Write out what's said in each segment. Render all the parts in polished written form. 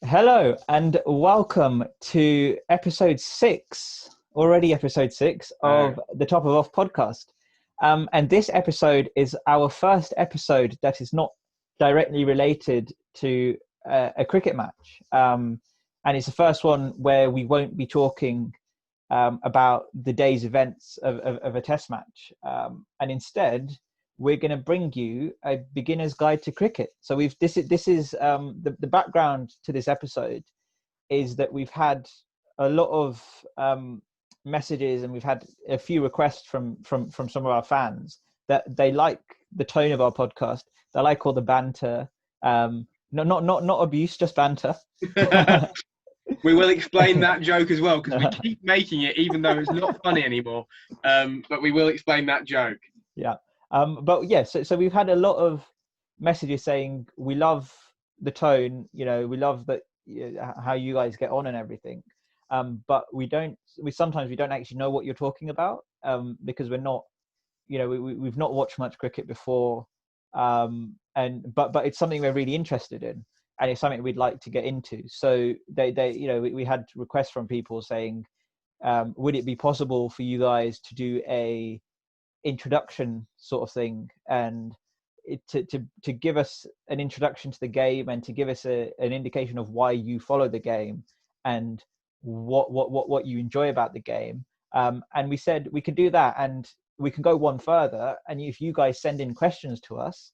Hello and welcome to episode 6, already episode 6 of the Top of Off podcast. And this episode is our first episode that is not directly related to a cricket match. And it's the first one where we won't be talking about the day's events of a test match. And instead, we're going to bring you a beginner's guide to cricket. So this is the background to this episode is that we've had a lot of messages and we've had a few requests from some of our fans that they like the tone of our podcast. They like all the banter, not abuse, just banter. We will explain that joke as well because we keep making it even though it's not funny anymore. But we will explain that joke. Yeah. But yeah, so we've had a lot of messages saying we love the tone, we love that how you guys get on and everything. But we sometimes don't actually know what you're talking about because we're not, we've not watched much cricket before. But it's something we're really interested in and it's something we'd like to get into. So we had requests from people saying, would it be possible for you guys to do a introduction sort of thing and to give us an introduction to the game and to give us an indication of why you follow the game and what you enjoy about the game, and we said we could do that and we can go one further, and if you guys send in questions to us,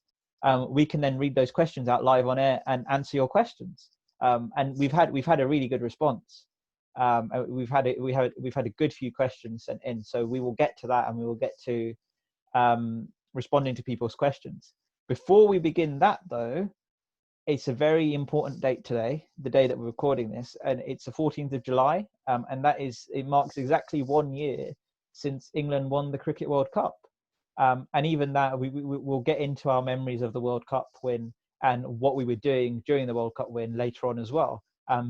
we can then read those questions out live on air and answer your questions, and we've had a really good response. We've had a good few questions sent in, so we will get to that and we will get to responding to people's questions. Before we begin that though, it's a very important date today, the day that we're recording this, and it's the 14th of July, and it marks exactly 1 year since England won the Cricket World Cup, and even that we'll get into our memories of the World Cup win and what we were doing during the World Cup win later on as well.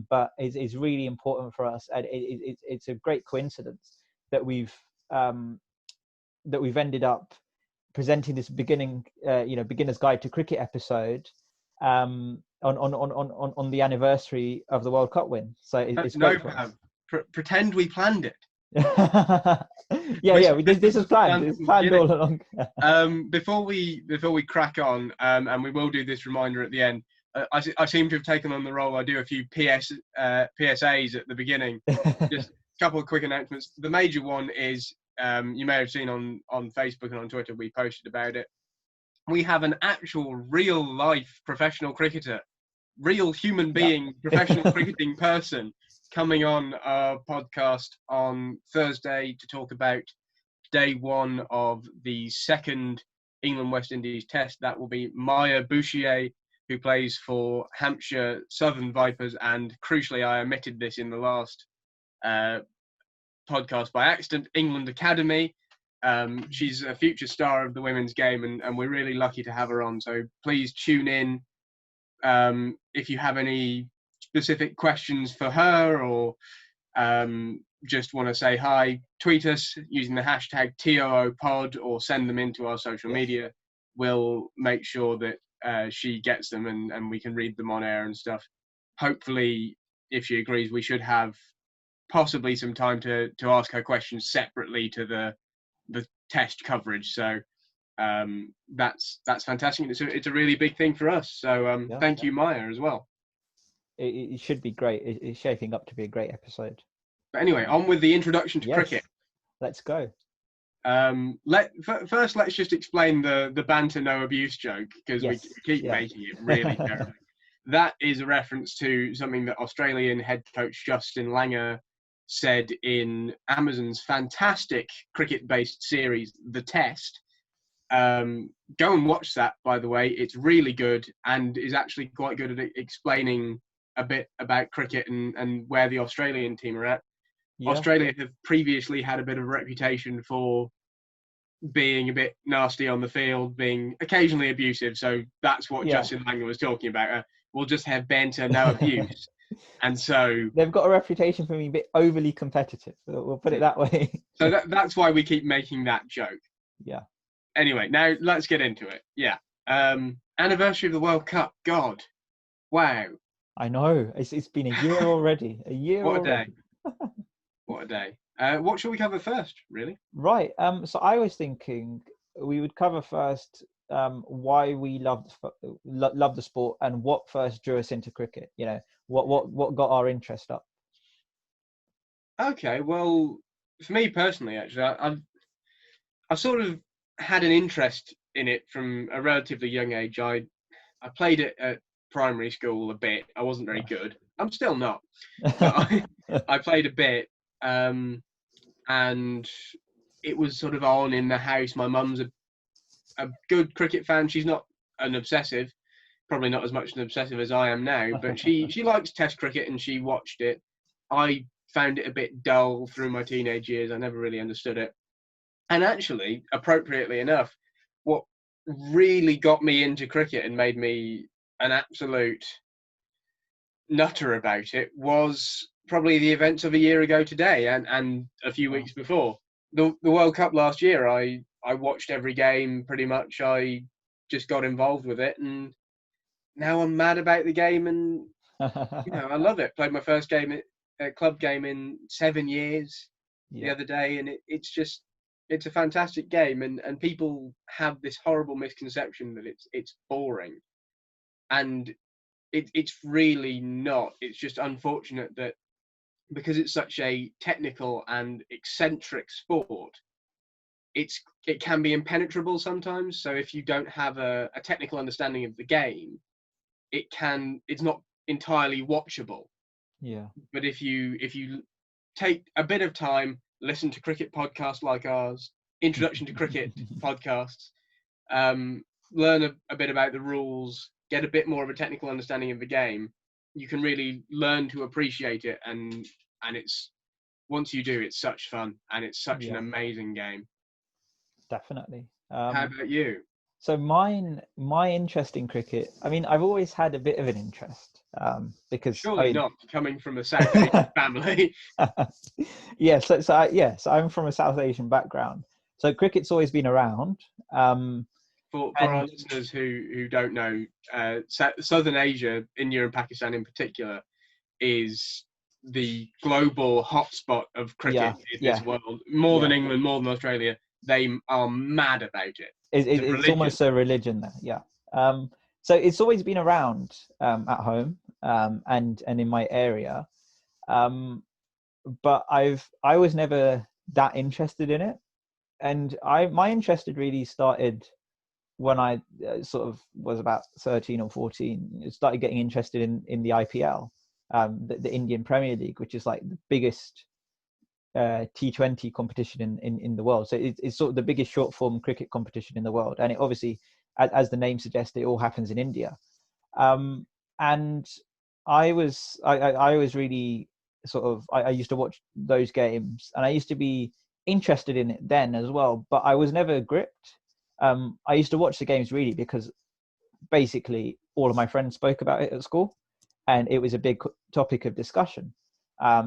But it's really important for us, and it's a great coincidence that we've ended up presenting this beginner's guide to cricket episode on the anniversary of the World Cup win. So it's great for us. Pretend we planned it. This is planned. It's planned all along. Before we crack on, and we will do this reminder at the end. I seem to have taken on the role. I do a few PSAs at the beginning. Just a couple of quick announcements. The major one is, you may have seen on Facebook and on Twitter, we posted about it. We have an actual real life professional cricketer, real human being, professional cricketing person coming on our podcast on Thursday to talk about day one of the second England-West Indies test. That will be Maya Bouchier, who plays for Hampshire Southern Vipers, and crucially, I omitted this in the last podcast by accident, England Academy. She's a future star of the women's game, and we're really lucky to have her on. So please tune in if you have any specific questions for her or just want to say hi. Tweet us using the hashtag TOOPod or send them into our social media. We'll make sure that she gets them and we can read them on air and stuff. Hopefully, if she agrees, we should have possibly some time to ask her questions separately to the test coverage. So that's fantastic. It's a really big thing for us. So thank you, Maya, as well. It should be great. It's shaping up to be a great episode. But anyway, on with the introduction to cricket. Let's go. First, let's just explain the banter no abuse joke, because we keep making it really terrible. That is a reference to something that Australian head coach Justin Langer said in Amazon's fantastic cricket-based series, The Test. Go and watch that, by the way. It's really good and is actually quite good at explaining a bit about cricket and where the Australian team are at. Yeah. Australia have previously had a bit of a reputation for being a bit nasty on the field, being occasionally abusive. So that's what Justin Langer was talking about. We'll just have banter, no abuse. And so they've got a reputation for being a bit overly competitive. We'll put it that way. So that's why we keep making that joke. Yeah. Anyway, now let's get into it. Yeah. Anniversary of the World Cup. God. Wow. I know. It's been a year already. A year What a already. day. What a day. What shall we cover first, really? Right. So I was thinking we would cover first why we love the sport and what first drew us into cricket. You know, what got our interest up. Okay, well, for me personally, actually, I've sort of had an interest in it from a relatively young age. I played it at primary school a bit. I wasn't very good. I'm still not, but I played a bit, and it was sort of on in the house. My mum's a good cricket fan. She's not an obsessive, probably not as much an obsessive as I am now, but she likes Test cricket and she watched it. I found it a bit dull through my teenage years. I never really understood it. And actually, appropriately enough, what really got me into cricket and made me an absolute nutter about it was probably the events of a year ago today and a few weeks before. The World Cup last year, I watched every game pretty much. I just got involved with it, and now I'm mad about the game, and I love it. Played my first club game in 7 years the other day, and it's a fantastic game, and people have this horrible misconception that it's boring, and it's really not. It's just unfortunate that because it's such a technical and eccentric sport, it can be impenetrable sometimes. So if you don't have a technical understanding of the game, it's not entirely watchable. Yeah. But if you take a bit of time, listen to cricket podcasts like ours, introduction to cricket podcasts, learn a bit about the rules, get a bit more of a technical understanding of the game, you can really learn to appreciate it. And it's, once you do, it's such fun, and it's such an amazing game. Definitely. How about you? So my interest in cricket, I mean, I've always had a bit of an interest because Surely not coming from a South Asian family. So I'm from a South Asian background. So cricket's always been around. For our listeners who don't know, Southern Asia, India and Pakistan in particular, is the global hotspot of cricket in this world. More than England, more than Australia. They are mad about it. It's almost a religion there. Yeah. So it's always been around at home and in my area. But I was never that interested in it. And my interest had really started when I sort of was about 13 or 14. Started getting interested in the IPL, the Indian Premier League, which is like the biggest T20 competition in the world. So it's sort of the biggest short form cricket competition in the world. And it obviously, as the name suggests, it all happens in India. And I was really sort of, I used to watch those games and I used to be interested in it then as well, but I was never gripped. I used to watch the games really because basically all of my friends spoke about it at school and it was a big topic of discussion.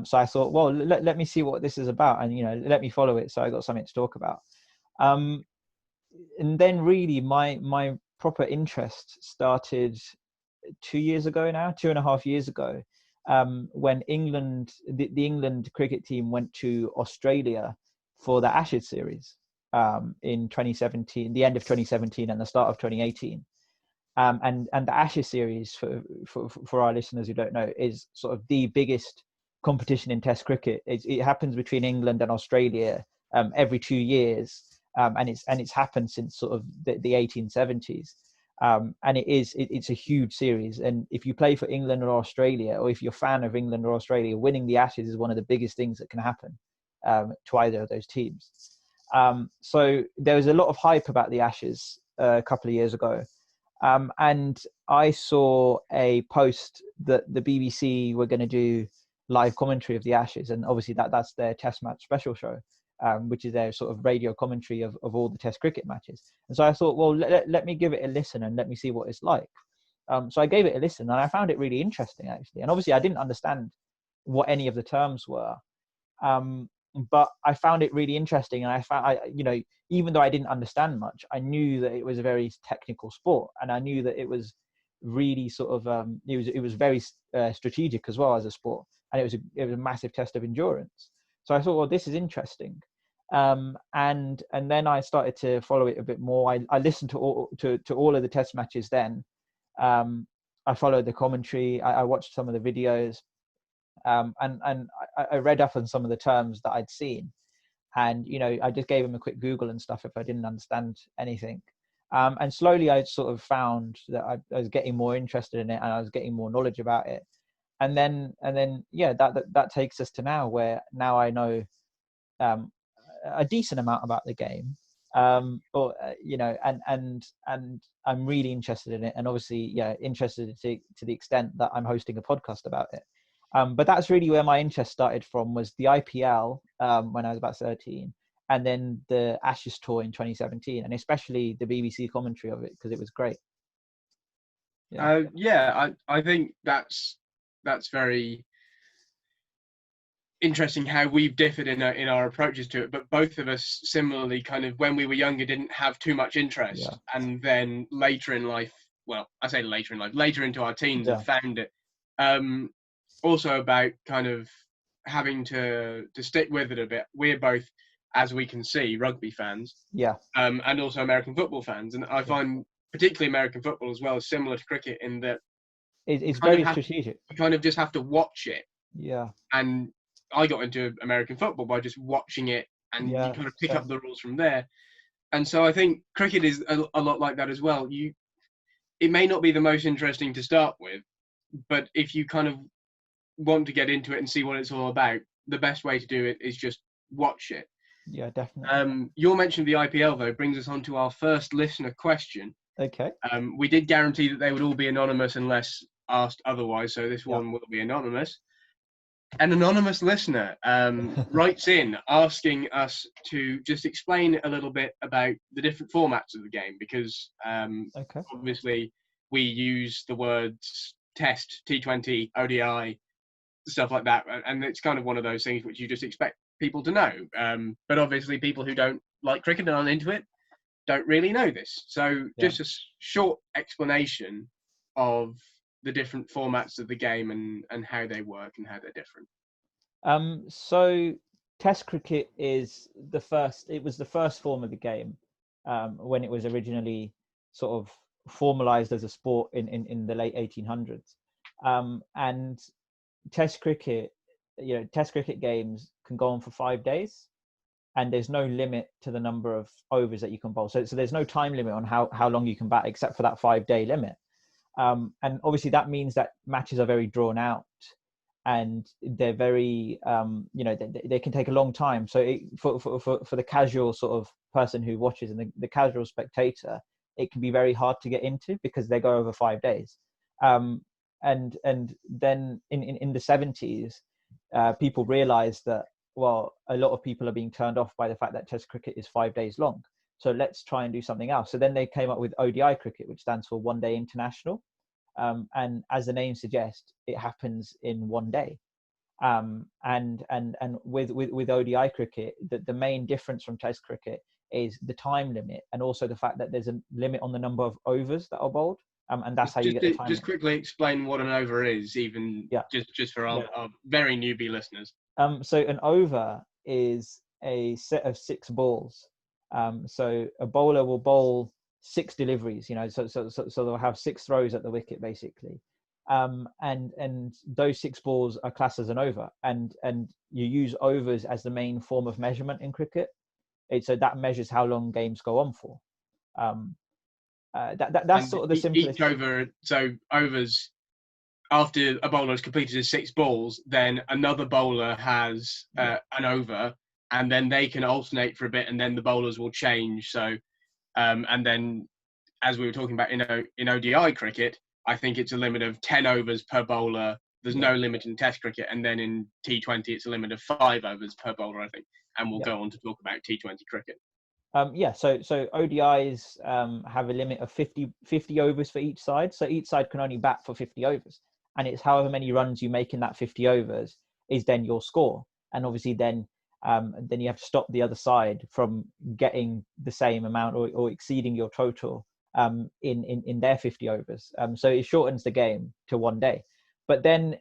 So I thought, well, let me see what this is about and, let me follow it. So I got something to talk about. And then really my proper interest started 2 years ago now, 2.5 years ago, when the England cricket team went to Australia for the Ashes series in 2017, the end of 2017 and the start of 2018. And the Ashes series, for our listeners who don't know, is sort of the biggest competition in Test cricket. It happens between England and Australia every 2 years, and it's happened since sort of the 1870s. And it's a huge series. And if you play for England or Australia, or if you're a fan of England or Australia, winning the Ashes is one of the biggest things that can happen to either of those teams. So there was a lot of hype about the Ashes a couple of years ago. And I saw a post that the BBC were going to do live commentary of the Ashes. And obviously that's their Test match special show, which is their sort of radio commentary of all the Test cricket matches. And so I thought, well, let me give it a listen and let me see what it's like. So I gave it a listen and I found it really interesting, actually. And obviously I didn't understand what any of the terms were. But I found it really interesting. And I found, even though I didn't understand much, I knew that it was a very technical sport. And I knew that it was really sort of it was very strategic as well as a sport, and it was a massive test of endurance. So I thought, well, this is interesting. And then I started to follow it a bit more. I listened to all of the test matches then. I followed the commentary. I watched some of the videos, and I read up on some of the terms that I'd seen. And, you know, I just gave him a quick Google and stuff if I didn't understand anything. And slowly I sort of found that I was getting more interested in it, and I was getting more knowledge about it. And then yeah, that takes us to now, where now I know a decent amount about the game. You know, and I'm really interested in it, and obviously, yeah, interested to the extent that I'm hosting a podcast about it. But that's really where my interest started from, was the IPL when I was about 13, and then the Ashes tour in 2017, and especially the BBC commentary of it, because it was great. I think that's very interesting how we've differed in our approaches to it, but both of us similarly kind of, when we were younger, didn't have too much interest, and then later in life, well, I say later in life, later into our teens, have found it. Also about kind of having to stick with it a bit. We're both, as we can see, rugby fans, and also American football fans, and I find particularly American football as well similar to cricket in that it's very strategic. You kind of just have to watch it. Yeah. And I got into American football by just watching it, and you kind of pick up the rules from there. And so I think cricket is a lot like that as well. It may not be the most interesting to start with, but if you kind of want to get into it and see what it's all about, the best way to do it is just watch it. Yeah, definitely. Your mention of the IPL, though, brings us on to our first listener question. Okay. We did guarantee that they would all be anonymous unless asked otherwise, so this one will be anonymous. An anonymous listener writes in asking us to just explain a little bit about the different formats of the game, because obviously we use the words Test, T20, ODI, stuff like that, and it's kind of one of those things which you just expect people to know. But obviously people who don't like cricket and aren't into it don't really know this. So just a short explanation of the different formats of the game and how they work and how they're different. So Test cricket is the first form of the game when it was originally sort of formalized as a sport in the late 1800s. And Test cricket, you know, Test cricket games can go on for 5 days, and there's no limit to the number of overs that you can bowl. So there's no time limit on how long you can bat, except for that 5-day limit. And obviously that means that matches are very drawn out, and they're very, you know, they can take a long time. So for the casual sort of person who watches, and the casual spectator, it can be very hard to get into because they go over 5 days. And then in the 70s, people realized that, well, a lot of people are being turned off by the fact that Test cricket is 5 days long. So let's try and do something else. So then they came up with ODI cricket, which stands for One Day International. And as the name suggests, it happens in 1 day. And with ODI cricket, the main difference from Test cricket is the time limit, and also the fact that there's a limit on the number of overs that are bowled. And that's how you get the time. Just quickly explain what an over is, even just for our very newbie listeners. So an over is a set of 6 balls. So a bowler will bowl 6 deliveries, you know, so they'll have 6 throws at the wicket basically. And those 6 balls are classed as an over, and you use overs as the main form of measurement in cricket. So that measures how long games go on for. That's sort of the simplest. Each over, so overs, after a bowler has completed his 6 balls, then another bowler has an over, and then they can alternate for a bit, and then the bowlers will change. So, and then, as we were talking about in ODI cricket, I think it's a limit of 10 overs per bowler. There's no limit in Test cricket, and then in T20 it's a limit of 5 overs per bowler, I think. And we'll go on to talk about T20 cricket. So ODIs have a limit of 50 overs for each side. So each side can only bat for 50 overs. And it's however many runs you make in that 50 overs is then your score. And obviously then you have to stop the other side from getting the same amount or exceeding your total in their 50 overs. So it shortens the game to 1 day. But then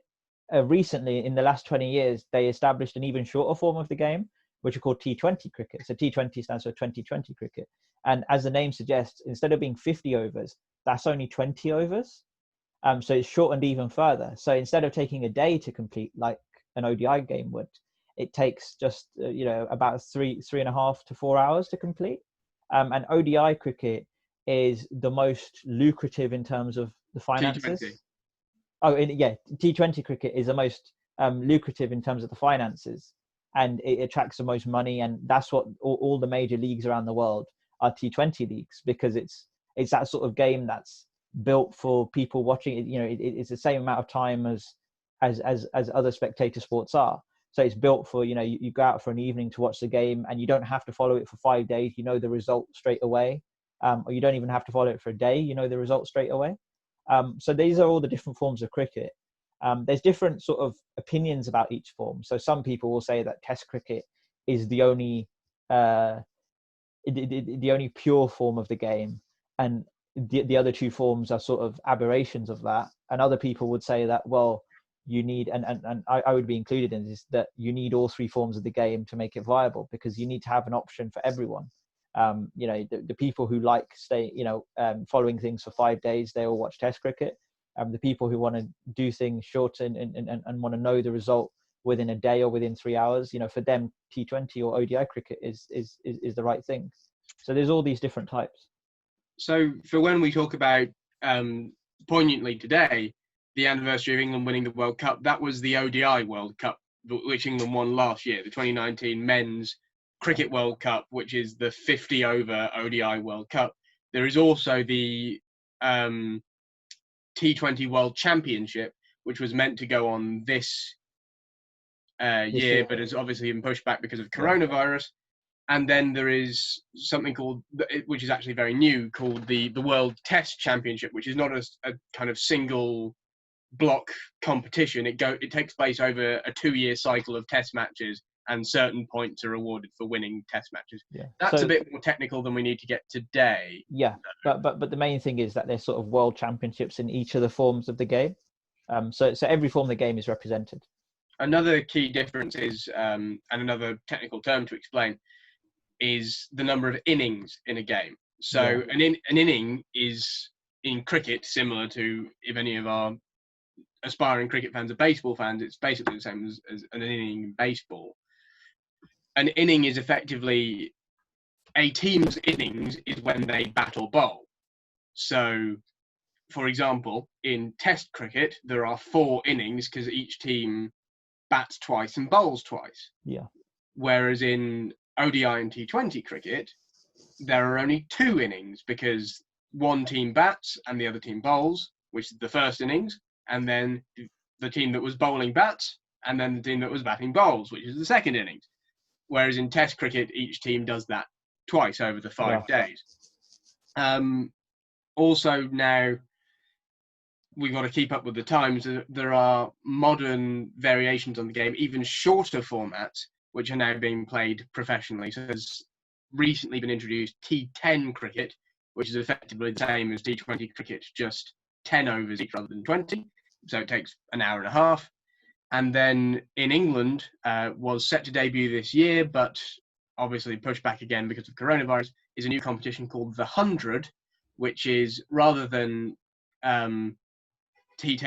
recently, in the last 20 years, they established an even shorter form of the game, which are called T20 cricket. So T20 stands for 2020 cricket. And as the name suggests, instead of being 50 overs, that's only 20 overs. So it's shortened even further. So instead of taking a day to complete like an ODI game would, it takes just about 3.5 to 4 hours to complete. And ODI cricket is the most lucrative in terms of the finances. T20. Oh, yeah, T20 cricket is the most lucrative in terms of the finances, and it attracts the most money, and that's what all the major leagues around the world are T20 leagues, because it's that sort of game that's built for people watching it. It's the same amount of time as other spectator sports are. So it's built for, you go out for an evening to watch the game, and you don't have to follow it for 5 days. You know the result straight away, or you don't even have to follow it for a day. You know the result straight away. So these are all the different forms of cricket. There's different sort of opinions about each form. So some people will say that Test cricket is the only pure form of the game, and the other two forms are sort of aberrations of that. And other people would say that, well, you need, and I would be included in this, that you need all three forms of the game to make it viable, because you need to have an option for everyone. The people who like following things for 5 days, they will watch Test cricket. The people who want to do things short and want to know the result within a day or within 3 hours, for them, T20 or ODI cricket is the right thing. So there's all these different types. So for when we talk about poignantly today, the anniversary of England winning the World Cup, that was the ODI World Cup, which England won last year, the 2019 Men's Cricket World Cup, which is the 50 over ODI World Cup. There is also the T20 World Championship, which was meant to go on this year, but has obviously been pushed back because of coronavirus. And then there is something called, which is actually very new, called the World Test Championship, which is not a kind of single block competition. It takes place over a 2-year cycle of test matches, and certain points are awarded for winning test matches. Yeah. That's a bit more technical than we need to get today. Yeah, but the main thing is that there's sort of world championships in each of the forms of the game. So every form of the game is represented. Another key difference is, and another technical term to explain, is the number of innings in a game. So an inning is, in cricket, similar to, if any of our aspiring cricket fans are baseball fans, it's basically the same as an inning in baseball. An inning is effectively, a team's innings is when they bat or bowl. So, for example, in Test cricket, there are 4 innings because each team bats twice and bowls twice. Yeah. Whereas in ODI and T20 cricket, there are only 2 innings because one team bats and the other team bowls, which is the first innings, and then the team that was bowling bats, and then the team that was batting bowls, which is the second innings. Whereas in Test cricket, each team does that twice over the 5 days. Also now, we've got to keep up with the times. There are modern variations on the game, even shorter formats, which are now being played professionally. So there's recently been introduced T10 cricket, which is effectively the same as T20 cricket, just 10 overs each rather than 20. So it takes an hour and a half. And then in England, was set to debut this year, but obviously pushed back again because of coronavirus, is a new competition called the 100, which is, rather than T10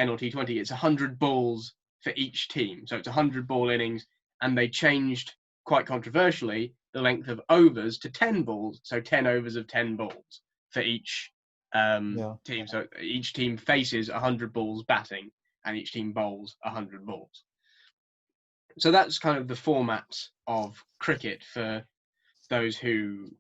or T20, it's 100 balls for each team. So it's 100 ball innings, and they changed, quite controversially, the length of overs to 10 balls. So 10 overs of 10 balls for each team. So each team faces 100 balls batting, and each team bowls 100 balls. So that's kind of the format of cricket for those who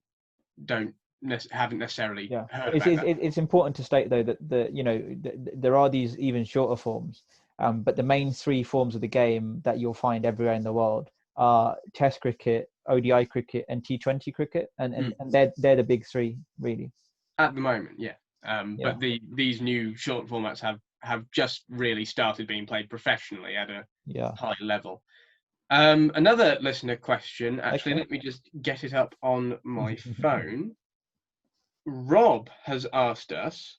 haven't necessarily heard about that. It's important to state, though, that there are these even shorter forms, but the main 3 forms of the game that you'll find everywhere in the world are Test cricket, ODI cricket, and T20 cricket, and they're the big 3 really at the moment. But these new short formats have just really started being played professionally at a high level. Another listener question, actually. Okay. Let me just get it up on my phone. Rob has asked us,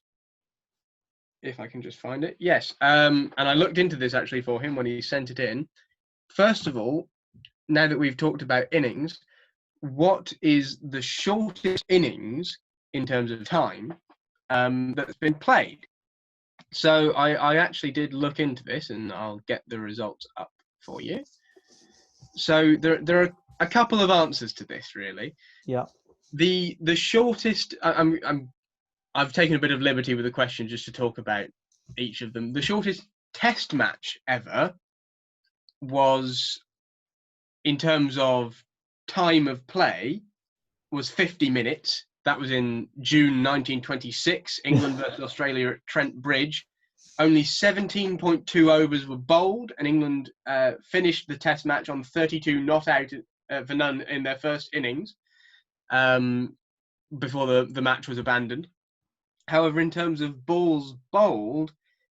if I can just find it. Yes, and I looked into this actually for him when he sent it in. First of all, now that we've talked about innings, what is the shortest innings in terms of time that's been played? So I actually did look into this, and I'll get the results up for you. So there are a couple of answers to this, really. Yeah. The shortest. I've taken a bit of liberty with the question just to talk about each of them. The shortest test match ever was, in terms of time of play, was 50 minutes. That was in June 1926, England versus Australia at Trent Bridge. Only 17.2 overs were bowled, and England finished the test match on 32 not out for none in their first innings before the match was abandoned. However, in terms of balls bowled,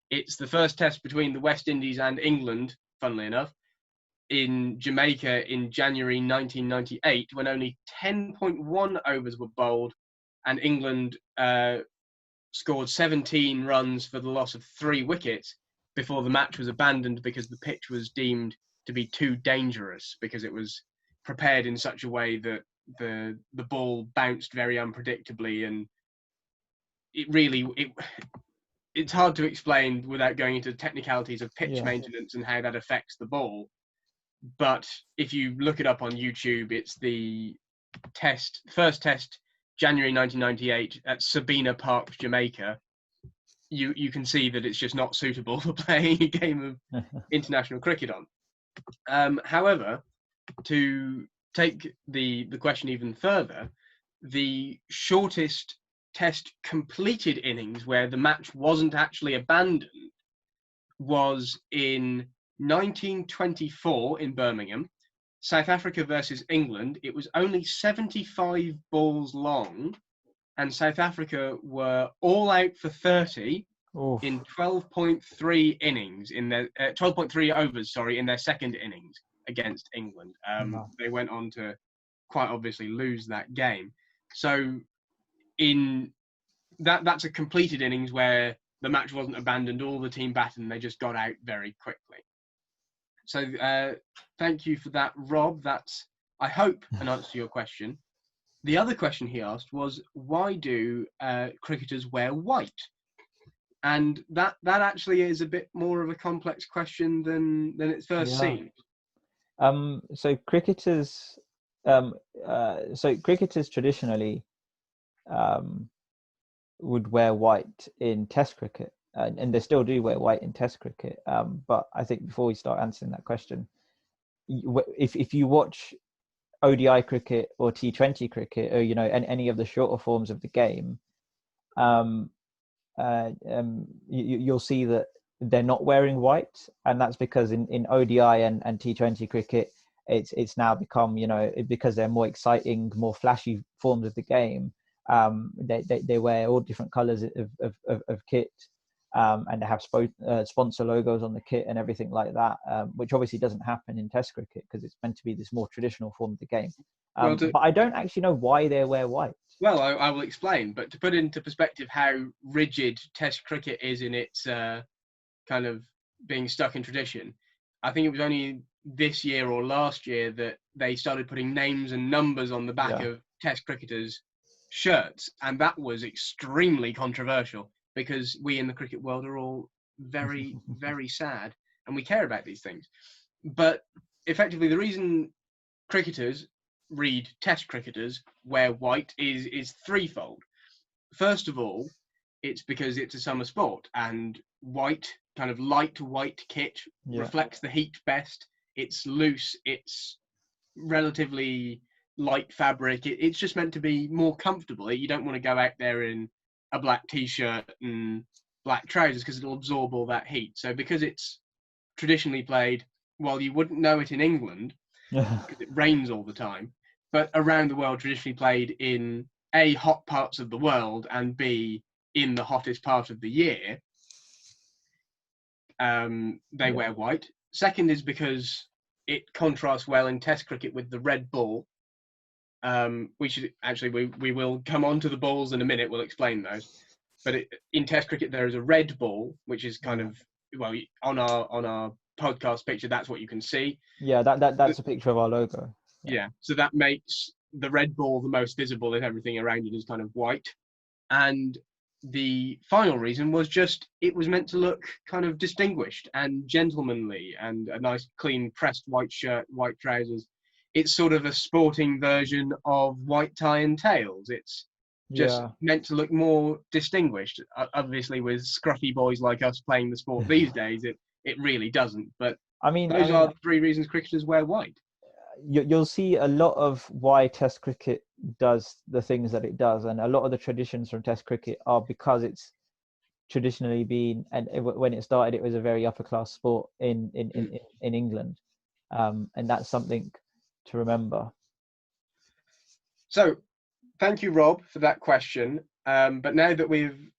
it's the first test between the West Indies and England, funnily enough, in Jamaica in January 1998, when only 10.1 overs were bowled, and England scored 17 runs for the loss of 3 wickets before the match was abandoned because the pitch was deemed to be too dangerous, because it was prepared in such a way that the ball bounced very unpredictably, and it's hard to explain without going into the technicalities of pitch maintenance and how that affects the ball. But if you look it up on YouTube, it's the first test, January 1998 at Sabina Park, Jamaica. You can see that it's just not suitable for playing a game of international cricket on. However, to take the question even further, the shortest test completed innings where the match wasn't actually abandoned was in 1924 in Birmingham, South Africa versus England. It was only 75 balls long, and South Africa were all out for 30 in 12.3 innings in their 12.3 overs, in their second innings against England. They went on to quite obviously lose that game. So that's a completed innings where the match wasn't abandoned, all the team batted, and they just got out very quickly. So thank you for that, Rob. That's, I hope, an answer to your question. The other question he asked was, why do cricketers wear white? And that actually is a bit more of a complex question than it first seems. So cricketers traditionally would wear white in Test cricket, and they still do wear white in Test cricket. But I think before we start answering that question, if you watch ODI cricket or T20 cricket, or any of the shorter forms of the game, you'll see that they're not wearing white, and that's because in ODI and T20 cricket, it's now become, because they're more exciting, more flashy forms of the game. They wear all different colors of kit, and they have sponsor logos on the kit and everything like that, which obviously doesn't happen in Test cricket because it's meant to be this more traditional form of the game. But I don't actually know why they wear white. Well, I will explain, but to put into perspective how rigid Test cricket is in its kind of being stuck in tradition, I think it was only this year or last year that they started putting names and numbers on the back of Test cricketers' shirts, and that was extremely controversial because we in the cricket world are all very, very sad, and we care about these things. But effectively, the reason cricketers, read Test cricketers, wear white is threefold. First of all, it's because it's a summer sport, and white, kind of light white kit, reflects the heat best. It's loose, it's relatively light fabric. It's just meant to be more comfortable. You don't want to go out there in a black t-shirt and black trousers because it'll absorb all that heat. So because it's traditionally played, while you wouldn't know it in England, because it rains all the time, but around the world traditionally played in A, hot parts of the world, and B, in the hottest part of the year, they wear white. Second is because it contrasts well in Test cricket with the red ball. We should actually we will come on to the balls in a minute. We'll explain those. But in Test cricket, there is a red ball, which is kind of, well, on our podcast picture, that's what you can see. Yeah, that's a picture of our logo. Yeah, so that makes the red ball the most visible if everything around it is kind of white. And the final reason was just it was meant to look kind of distinguished and gentlemanly, and a nice clean pressed white shirt, white trousers. It's sort of a sporting version of white tie and tails. It's just meant to look more distinguished. Obviously, with scruffy boys like us playing the sport these days, it really doesn't. But those are the three reasons cricketers wear white. You'll see a lot of why Test cricket does the things that it does, and a lot of the traditions from Test cricket are because it's traditionally been, and when it started, it was a very upper class sport in England, and that's something to remember. So, thank you, Rob, for that question. But now that we've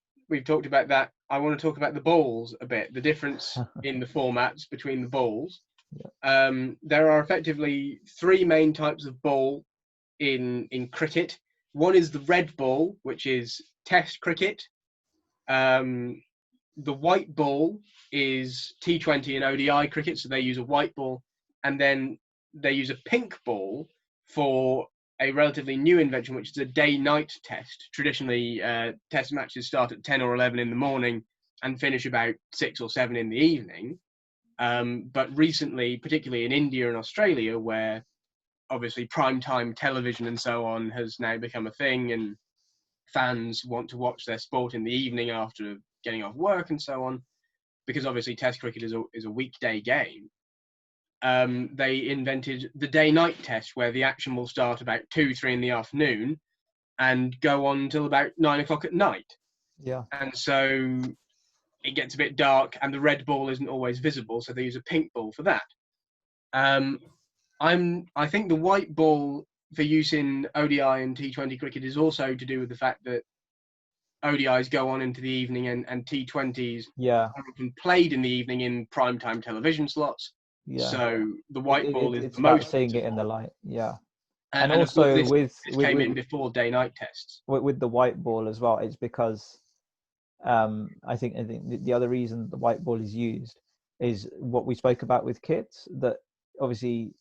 talked about that, I want to talk about the balls a bit. The difference in the formats between the balls. Yeah. There are effectively three main types of ball in cricket. One is the red ball, which is Test cricket. The white ball is T20 and ODI cricket, so they use a white ball, and then they use a pink ball for a relatively new invention, which is a day-night test. Traditionally, test matches start at 10 or 11 in the morning and finish about 6 or 7 in the evening. But recently, particularly in India and Australia, where obviously primetime television and so on has now become a thing, and fans want to watch their sport in the evening after getting off work and so on, because obviously Test cricket is a weekday game. They invented the day-night test, where the action will start about 2-3 in the afternoon and go on until about 9 o'clock at night. Yeah. And so it gets a bit dark, and the red ball isn't always visible, so they use a pink ball for that. I think the white ball for use in ODI and T20 cricket is also to do with the fact that ODIs go on into the evening, and T20s are often played in the evening in primetime television slots. Yeah. So the white ball is the most seeing it in the light. Yeah. And also this came in before day-night tests. With the white ball as well, it's because I think the other reason the white ball is used is what we spoke about with kits, that obviously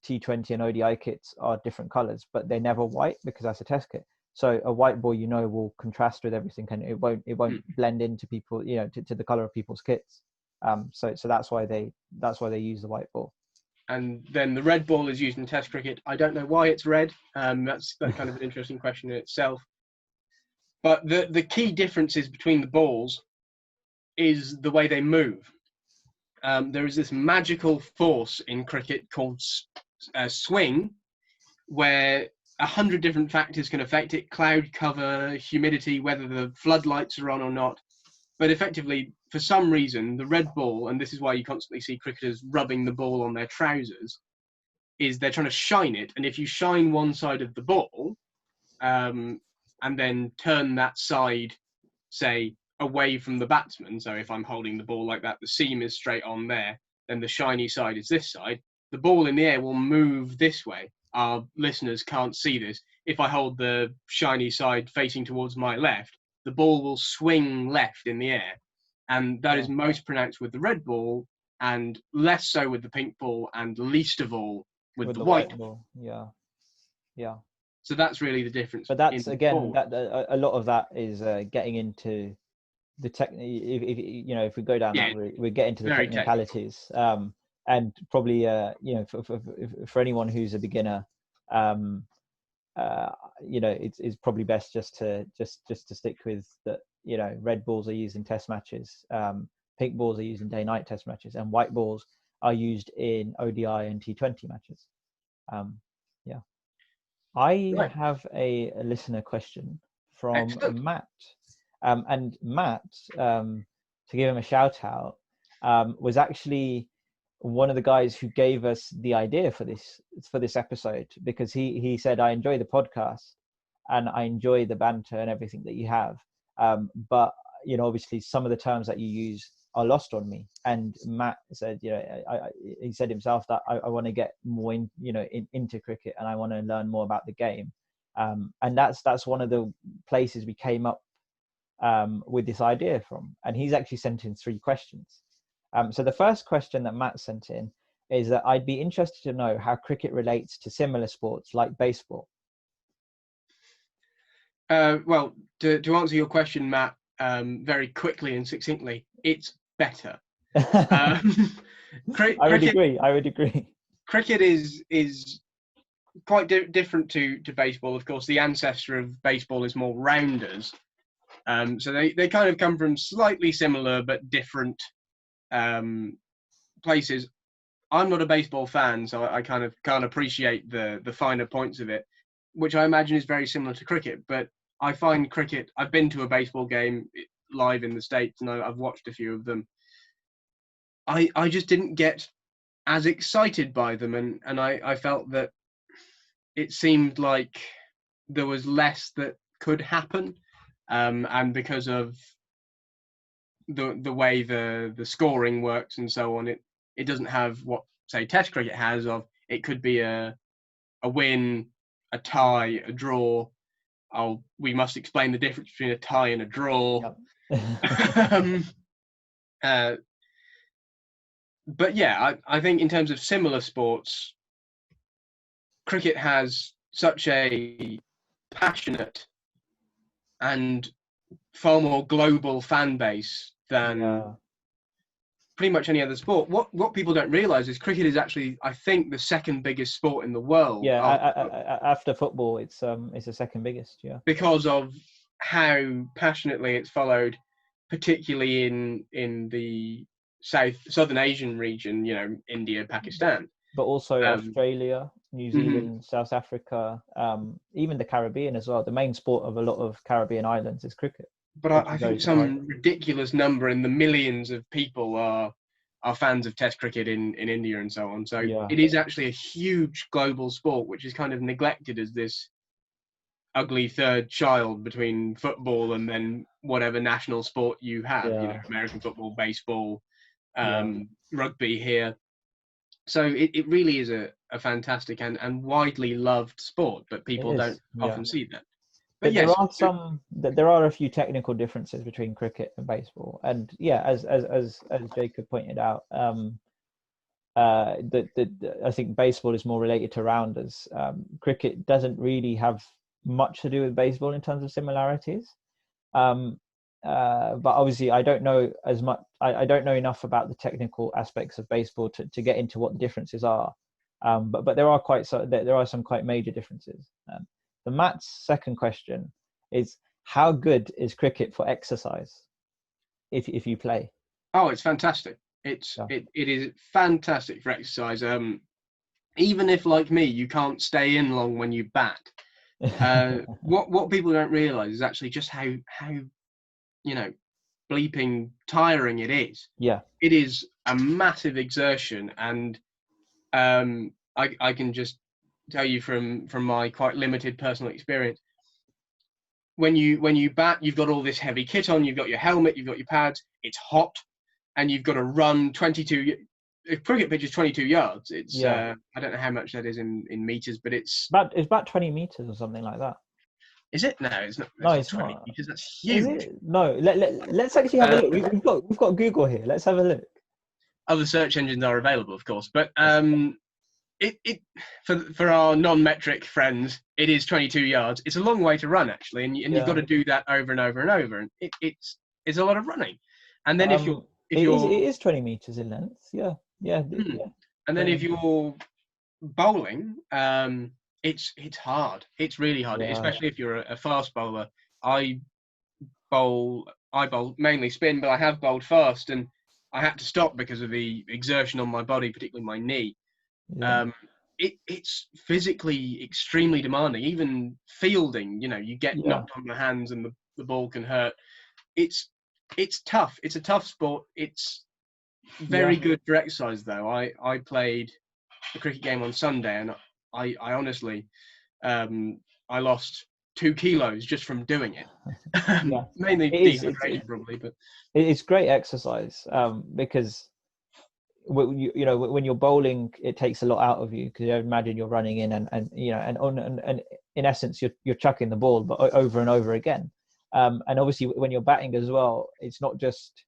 T20 and ODI kits are different colors, but they're never white because that's a test kit. So a white ball, will contrast with everything, and it won't blend into people, to the color of people's kits. So that's why they use the white ball. And then the red ball is used in Test cricket. I don't know why it's red. That's kind of an interesting question in itself. But the key differences between the balls is the way they move. There is this magical force in cricket called swing, where 100 different factors can affect it: cloud cover, humidity, whether the floodlights are on or not. But effectively, for some reason, the red ball, and this is why you constantly see cricketers rubbing the ball on their trousers, is they're trying to shine it. And if you shine one side of the ball, and then turn that side, say, away from the batsman, so if I'm holding the ball like that, the seam is straight on there, then the shiny side is this side, the ball in the air will move this way. Our listeners can't see this. If I hold the shiny side facing towards my left, the ball will swing left in the air. And that is most pronounced with the red ball, and less so with the pink ball, and least of all with the white ball. Yeah. So that's really the difference. But that's, again, a lot of that is getting into the if we go down that route, we get into the technicalities. And probably, for anyone who's a beginner, it's probably best just to stick with that. Red balls are used in test matches, pink balls are used in day-night test matches, and white balls are used in ODI and T20 matches. I have a listener question from Matt, and Matt, to give him a shout out, was actually one of the guys who gave us the idea for this episode, because he said, I enjoy the podcast and I enjoy the banter and everything that you have, but obviously some of the terms that you use are lost on me. And Matt said, he said himself that I want to get more into cricket, and I want to learn more about the game. And that's one of the places we came up with this idea from. And he's actually sent in 3 questions. So the first question that Matt sent in is that I'd be interested to know how cricket relates to similar sports like baseball. Well, to answer your question, Matt, very quickly and succinctly, it's better. I would agree. Cricket is quite different to baseball. Of course, the ancestor of baseball is more rounders. So they kind of come from slightly similar but different places. I'm not a baseball fan, so I kind of can't appreciate the finer points of it, which I imagine is very similar to cricket. But I find cricket, I've been to a baseball game live in the States, and I've watched a few of them. I just didn't get as excited by them, and I felt that it seemed like there was less that could happen, and because of the way the scoring works and so on, it doesn't have what, say, Test cricket has, of it could be a win, a tie, a draw. We must explain the difference between a tie and a draw. Yep. But yeah, I think in terms of similar sports, cricket has such a passionate and far more global fan base than pretty much any other sport. What people don't realise is cricket is actually, I think, the second biggest sport in the world. Yeah, after football, it's the second biggest. Yeah, because of how passionately it's followed, particularly in the southern Asian region. India, Pakistan, but also Australia, New Zealand, South Africa, even the Caribbean as well. The main sport of a lot of Caribbean islands is cricket. But I think some ridiculous number in the millions of people are fans of Test cricket in India and so on. So it is actually a huge global sport, which is kind of neglected as this ugly third child between football and then whatever national sport you have. American football, baseball, rugby here. So it really is a fantastic and widely loved sport, but people don't often see that. But yes, there are a few technical differences between cricket and baseball, and as Jacob pointed out, I think baseball is more related to rounders. Cricket doesn't really have much to do with baseball in terms of similarities, but obviously I don't know as much. I don't know enough about the technical aspects of baseball to get into what the differences are. But there are some quite major differences. The Matt's second question is, how good is cricket for exercise if you play? Oh, it's fantastic. It is fantastic for exercise. Even if, like me, you can't stay in long when you bat. What people don't realise is actually just how bleeping tiring it is. Yeah. It is a massive exertion, and I can just tell you from my quite limited personal experience, when you bat, you've got all this heavy kit on, you've got your helmet, you've got your pads, it's hot, and you've got to run 22. A cricket pitch is 22 yards. It's I don't know how much that is in meters, but it's about 20 meters or something like that. Is it? No, it's not. No, it's 20 not. meters. That's huge. No, let's actually have a look. We've got Google here. Let's have a look. Other search engines are available, of course, but it for our non-metric friends, it is 22 yards. It's a long way to run, actually, and you've got to do that over and over and over, and it's a lot of running. And then it is 20 meters in length. Yeah. And then if you're bowling, it's hard. It's really hard, especially if you're a fast bowler. I bowl mainly spin, but I have bowled fast, and I had to stop because of the exertion on my body, particularly my knee. It's physically extremely demanding. Even fielding, you get knocked on the hands and the ball can hurt. It's tough. It's a tough sport. It's very good for exercise, though. I played a cricket game on Sunday, and I honestly, I lost 2 kilos just from doing it. Yeah. Mainly It is, dehydration, probably, but it's great exercise, because you know, when you're bowling, it takes a lot out of you, because you imagine you're running in and you know, and in essence you're chucking the ball, but over and over again. And obviously when you're batting as well, it's not just,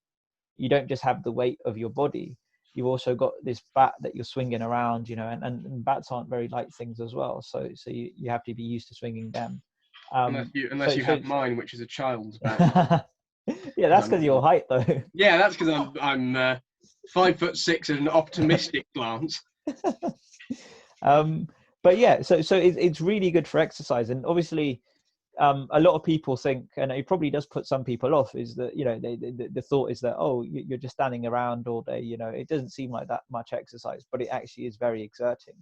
you don't just have the weight of your body, you've also got this bat that you're swinging around, you know, and bats aren't very light things as well, so you have to be used to swinging them. unless you have mine, which is a child's bat. Yeah, that's because your height though. Yeah, that's because I'm 5'6" at an optimistic glance. But yeah, so it's really good for exercise, and obviously a lot of people think, and it probably does put some people off, is that, you know, the thought is that, oh, you're just standing around all day, you know, it doesn't seem like that much exercise, but it actually is very exerting.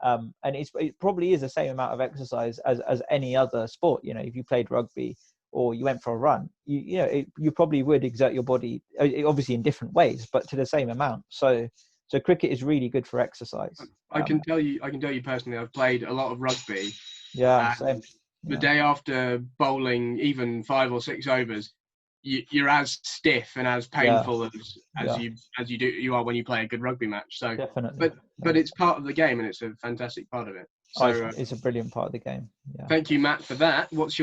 And it probably is the same amount of exercise as any other sport. You know, if you played rugby or you went for a run, you probably would exert your body, obviously in different ways, but to the same amount. So cricket is really good for exercise. I can tell you personally, I've played a lot of rugby. Yeah, same. The day after bowling even 5 or 6 overs, you're as stiff and as painful as you are when you play a good rugby match. So definitely, but it's part of the game, and it's a fantastic part of it. So it's a brilliant part of the game. Yeah. Thank you, Matt, for that. What's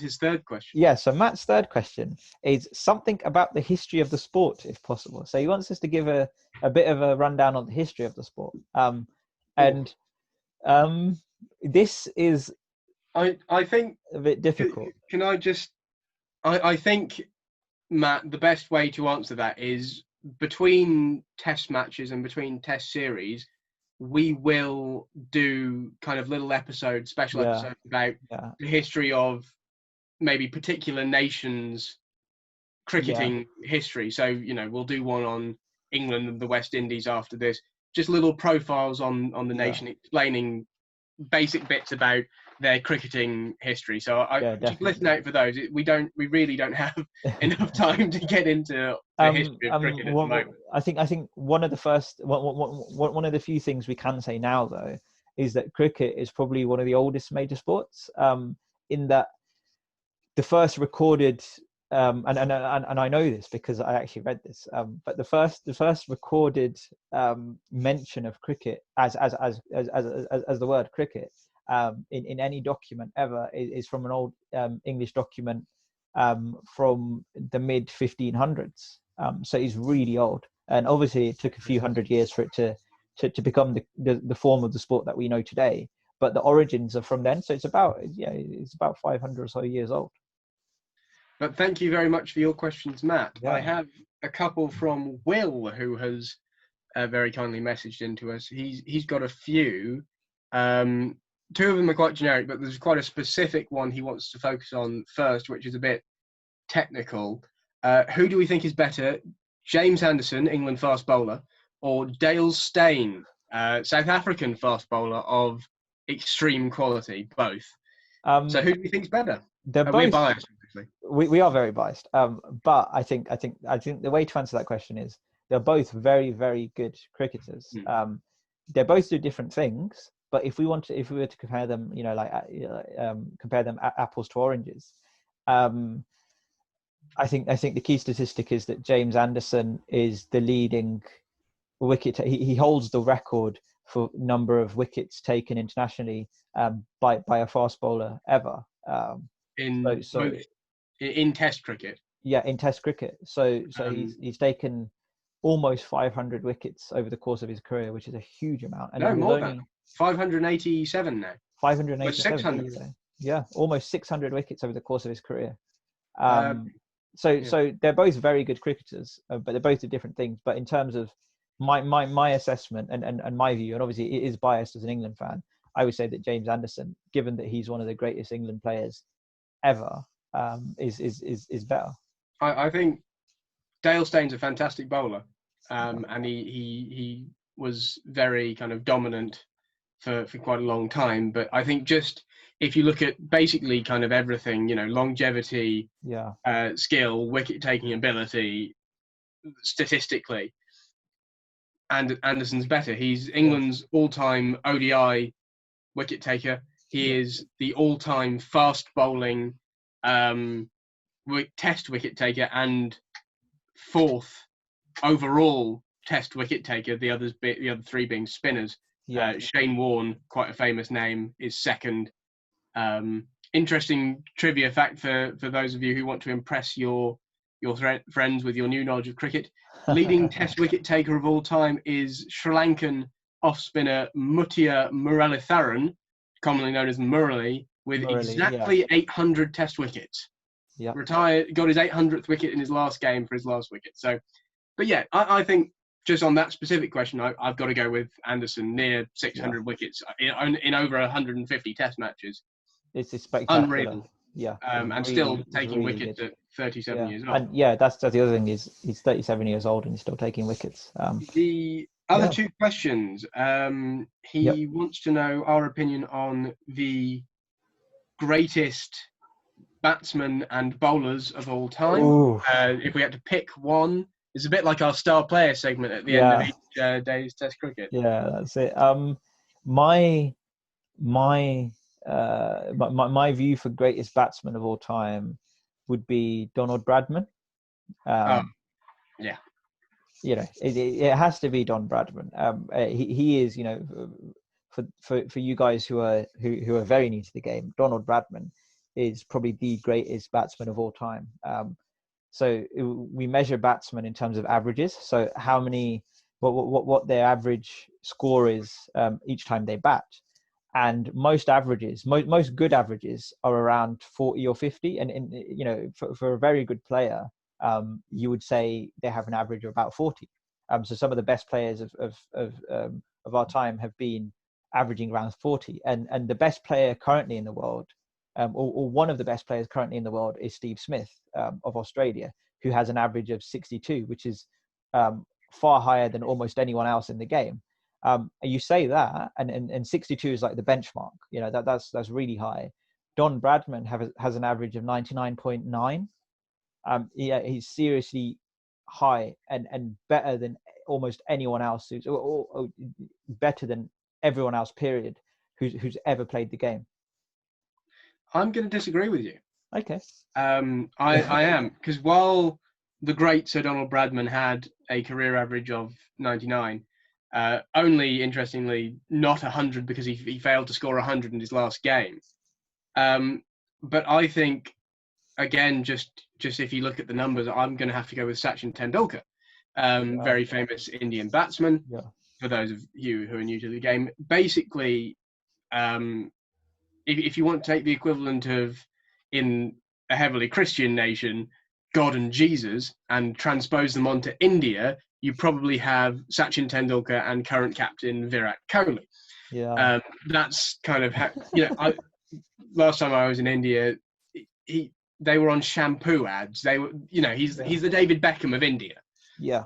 his third question? Yeah, so Matt's third question is something about the history of the sport, if possible. So he wants us to give a bit of a rundown on the history of the sport. This is I think a bit difficult. Can I just? I think, Matt, the best way to answer that is between test matches and between test series, we will do kind of little episodes, special episodes about the history of maybe particular nations' cricketing history. So, you know, we'll do one on England and the West Indies after this. Just little profiles on the nation, explaining basic bits about their cricketing history. So just listen out for those. We really don't have enough time to get into the history of cricket at the moment. I think one of the few things we can say now, though, is that cricket is probably one of the oldest major sports, in that the first recorded, and I know this because I actually read this, but the first recorded mention of cricket as the word cricket in any document ever is from an old English document from the mid 1500s. So it's really old, and obviously it took a few hundred years for it to become the form of the sport that we know today. But the origins are from then, so it's about 500 or so years old. But thank you very much for your questions, Matt. I have a couple from Will, who has very kindly messaged into us. He's got a few. 2 of them are quite generic, but there's quite a specific one he wants to focus on first, which is a bit technical. Who do we think is better, James Anderson, England fast bowler, or Dale Steyn, South African fast bowler of extreme quality? Both. So who do we think is better? They're both. We're biased, obviously. We are very biased. But I think the way to answer that question is they're both very, very good cricketers. They both do different things. But if we were to compare them, you know, compare them apples to oranges, I think the key statistic is that James Anderson is the leading wicket. He holds the record for number of wickets taken internationally by a fast bowler ever. In Test cricket. Yeah, in Test cricket. So he's taken almost 500 wickets over the course of his career, which is a huge amount. And no, more than 587 now. 587. Yeah, almost 600 wickets over the course of his career. So they're both very good cricketers, but they both do different things. But in terms of my assessment and my view, and obviously it is biased as an England fan, I would say that James Anderson, given that he's one of the greatest England players ever, is better. I think Dale Steyn's a fantastic bowler, and he was very kind of dominant for quite a long time. But I think just if you look at basically kind of everything, you know, longevity, skill, wicket taking ability, statistically, and Anderson's better. He's England's all-time ODI wicket taker. He is the all-time fast bowling Test wicket taker and 4th overall Test wicket taker. The other 3 being spinners. Yeah. Shane Warne, quite a famous name, is 2nd. Interesting trivia fact for those of you who want to impress your friends with your new knowledge of cricket. Leading Test wicket taker of all time is Sri Lankan off-spinner Mutia Muralitharan, commonly known as Murali, with exactly 800 Test wickets. Yeah. Retired, got his 800th wicket in his last game for his last wicket. So, but yeah, I think just on that specific question, I've got to go with Anderson, near 600 wickets in over 150 Test matches. It's spectacular. Unreal. Yeah. And really, still taking really wickets good. at 37 years old. And that's the other thing is he's 37 years old and he's still taking wickets. The other 2 questions. He wants to know our opinion on the greatest batsmen and bowlers of all time. If we had to pick one, it's a bit like our star player segment at the end of each day's Test cricket. Yeah, that's it. My view for greatest batsman of all time would be Donald Bradman. Yeah. You know, it has to be Don Bradman. He is, you know, for you guys who are very new to the game, Donald Bradman is probably the greatest batsman of all time. So we measure batsmen in terms of averages. So how many, what their average score is each time they bat. And most averages, most good averages are around 40 or 50. And you know, for a very good player, you would say they have an average of about 40. So some of the best players of our time have been averaging around 40. And the best player currently in the world, or one of the best players currently in the world, is Steve Smith of Australia, who has an average of 62, which is far higher than almost anyone else in the game. You say that, and 62 is like the benchmark. You know, that's really high. Don Bradman has an average of 99.9. He's seriously high and better than almost anyone else who's or better than everyone else, period, who's ever played the game. I'm going to disagree with you. Okay. I am, because while the great Sir Donald Bradman had a career average of 99, only interestingly not 100 because he failed to score 100 in his last game. But I think, again, just if you look at the numbers, I'm going to have to go with Sachin Tendulkar, very famous Indian batsman. Yeah. For those of you who are new to the game, basically, if you want to take the equivalent of, in a heavily Christian nation, God and Jesus, and transpose them onto India, you probably have Sachin Tendulkar and current captain Virat Kohli. Yeah. That's kind of how, you know, last time I was in India, they were on shampoo ads. They were, you know, he's the David Beckham of India. Yeah.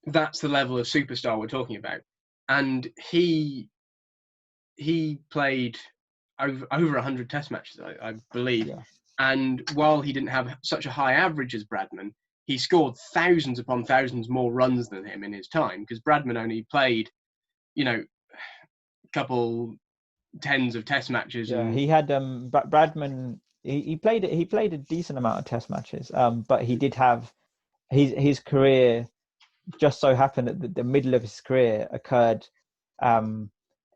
That's the level of superstar we're talking about. And he played over 100 Test matches, I believe. Yeah. And while he didn't have such a high average as Bradman, he scored thousands upon thousands more runs than him in his time, because Bradman only played, you know, a couple tens of Test matches. Yeah, and he had Bradman. He played a decent amount of Test matches, but he did have his career. Just so happened that the middle of his career occurred, you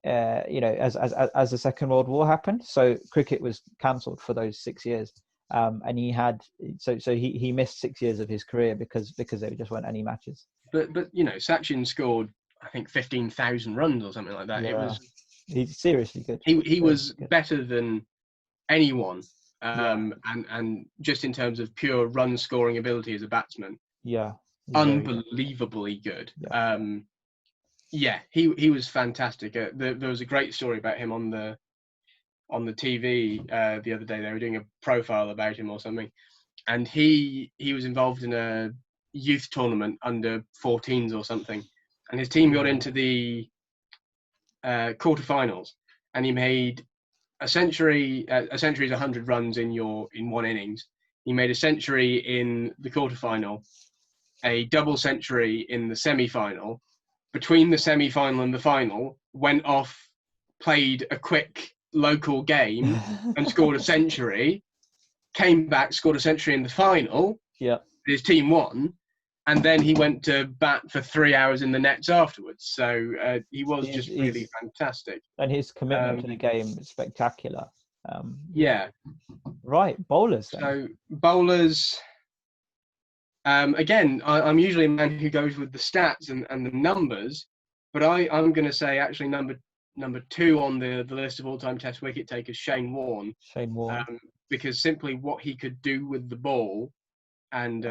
know, as the Second World War happened. So cricket was cancelled for those 6 years, and he had so he missed 6 years of his career because there just weren't any matches. But you know, Sachin scored, I think, 15,000 runs or something like that. Yeah. He's seriously good. He was better than anyone, and just in terms of pure run scoring ability as a batsman. Yeah. Unbelievably good. He was fantastic. There was a great story about him on the TV the other day. They were doing a profile about him or something, and he was involved in a youth tournament under 14s or something, and his team got into the quarterfinals, and he made a century. A century is 100 runs in one innings. He made a century in the quarterfinal, a double century in the semi-final. Between the semi-final and the final, went off, played a quick local game and scored a century, came back, scored a century in the final, Yeah. his team won, and then he went to bat for 3 hours in the nets afterwards. So he was just really fantastic. And his commitment to the game is spectacular. Yeah. Right, bowlers then. So bowlers, again, I'm usually a man who goes with the stats and the numbers, but I'm going to say actually number 2 on the list of all-time Test wicket takers, Shane Warne. Shane Warne. Because simply what he could do with the ball, and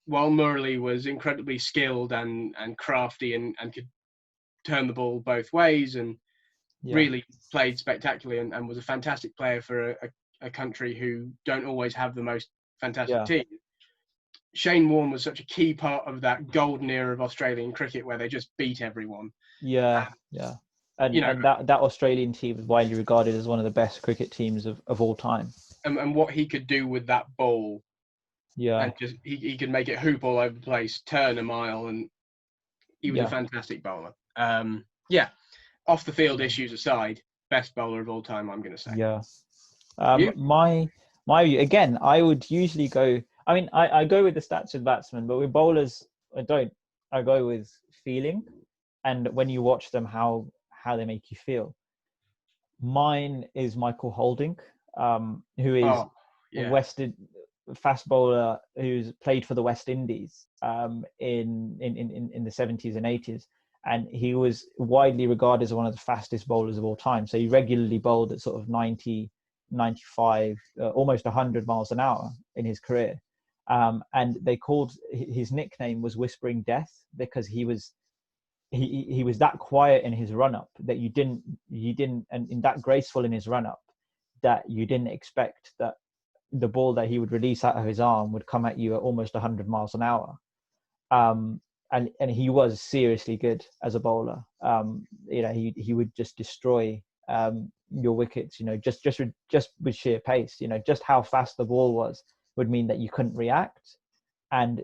while Murali was incredibly skilled and crafty and could turn the ball both ways and really played spectacularly and was a fantastic player for a country who don't always have the most fantastic team. Shane Warne was such a key part of that golden era of Australian cricket where they just beat everyone. And that Australian team is widely regarded as one of the best cricket teams of all time. And what he could do with that ball. Yeah. And just he could make it hoop all over the place, turn a mile, and he was a fantastic bowler. Off the field issues aside, best bowler of all time, I'm going to say. Yeah. My view, again, I would usually go. I mean, I go with the stats with batsmen, but with bowlers, I don't. I go with feeling, and when you watch them, how they make you feel. Mine is Michael Holding, who is fast bowler who's played for the West Indies in the 70s and 80s, and he was widely regarded as one of the fastest bowlers of all time. So he regularly bowled at sort of 90, 95, almost 100 miles an hour in his career. And they called his nickname was Whispering Death because he was that quiet in his run up that you didn't and that graceful in his run up that you didn't expect that the ball that he would release out of his arm would come at you at almost 100 miles an hour. And he was seriously good as a bowler. He would just destroy your wickets, just with sheer pace. Just how fast the ball was would mean that you couldn't react and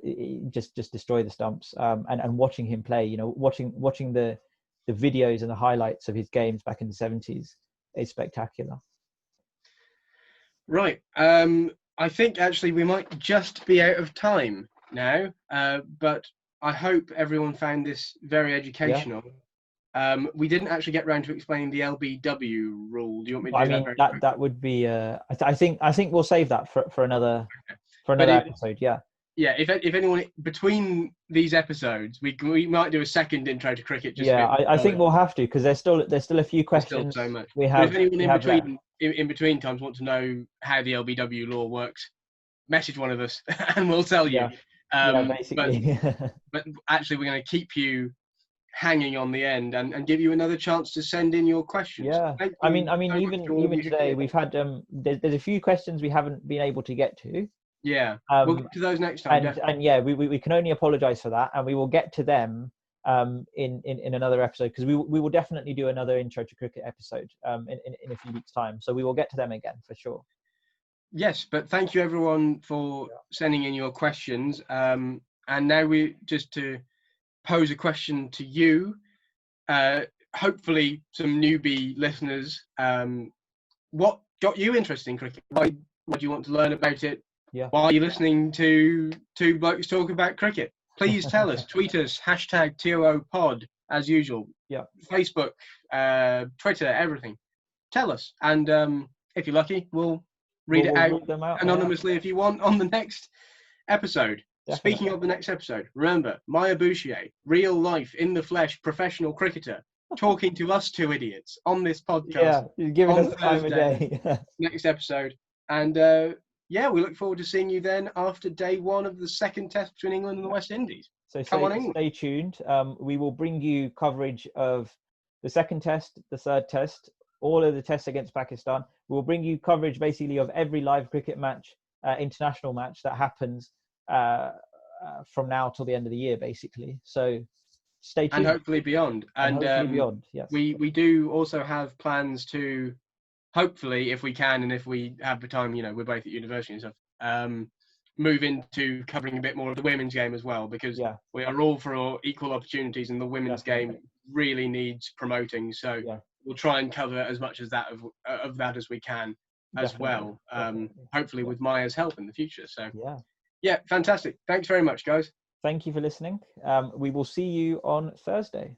just destroy the stumps. And watching him play, watching the videos and the highlights of his games back in the 70s is spectacular. Right. I think actually we might just be out of time now, but I hope everyone found this very educational. Yeah. We didn't actually get around to explaining the LBW rule. Do you want me to do that? That would be. I think we'll save that for another episode. Yeah. Yeah. If anyone between these episodes, we might do a second intro to cricket. I think we'll have to because there's still a few questions. Still so much. We have. But if anyone in between times want to know how the LBW law works, message one of us and we'll tell you. Basically. but actually, we're going to keep you hanging on the end and give you another chance to send in your questions. Yeah, I mean, even today we've had there's a few questions we haven't been able to get to. Yeah, we'll get to those next time. And we can only apologise for that, and we will get to them in another episode because we will definitely do another intro to cricket episode in a few weeks' time. So we will get to them again for sure. Yes, but thank you everyone for sending in your questions. And now we just to pose a question to you. Hopefully some newbie listeners. What got you interested in cricket? Why do you want to learn about it? Yeah. Why are you listening to two blokes talk about cricket? Please tell us. Tweet us, #TOOpod as usual. Yeah. Facebook, Twitter, everything. Tell us. And if you're lucky, we'll read it out anonymously if you want on the next episode. Definitely. Speaking of the next episode, remember, Maya Bouchier, real life, in the flesh, professional cricketer, talking to us two idiots on this podcast. Yeah, giving us the time of day. Next episode. And we look forward to seeing you then after day one of the second test between England and the West Indies. So stay tuned. We will bring you coverage of the second test, the third test, all of the tests against Pakistan. We will bring you coverage basically of every live cricket match, international match that happens from now till the end of the year, basically. So stay tuned. And hopefully beyond. And hopefully beyond, yes. We do also have plans to, hopefully, if we can and if we have the time, we're both at university and stuff, move into covering a bit more of the women's game as well, because we are all for equal opportunities and the women's game really needs promoting. So we'll try and cover as much as that of that as we can as Definitely, well. definitely. Hopefully Yeah. with Maya's help in the future. So Yeah. yeah, fantastic. Thanks very much, guys. Thank you for listening. We will see you on Thursday.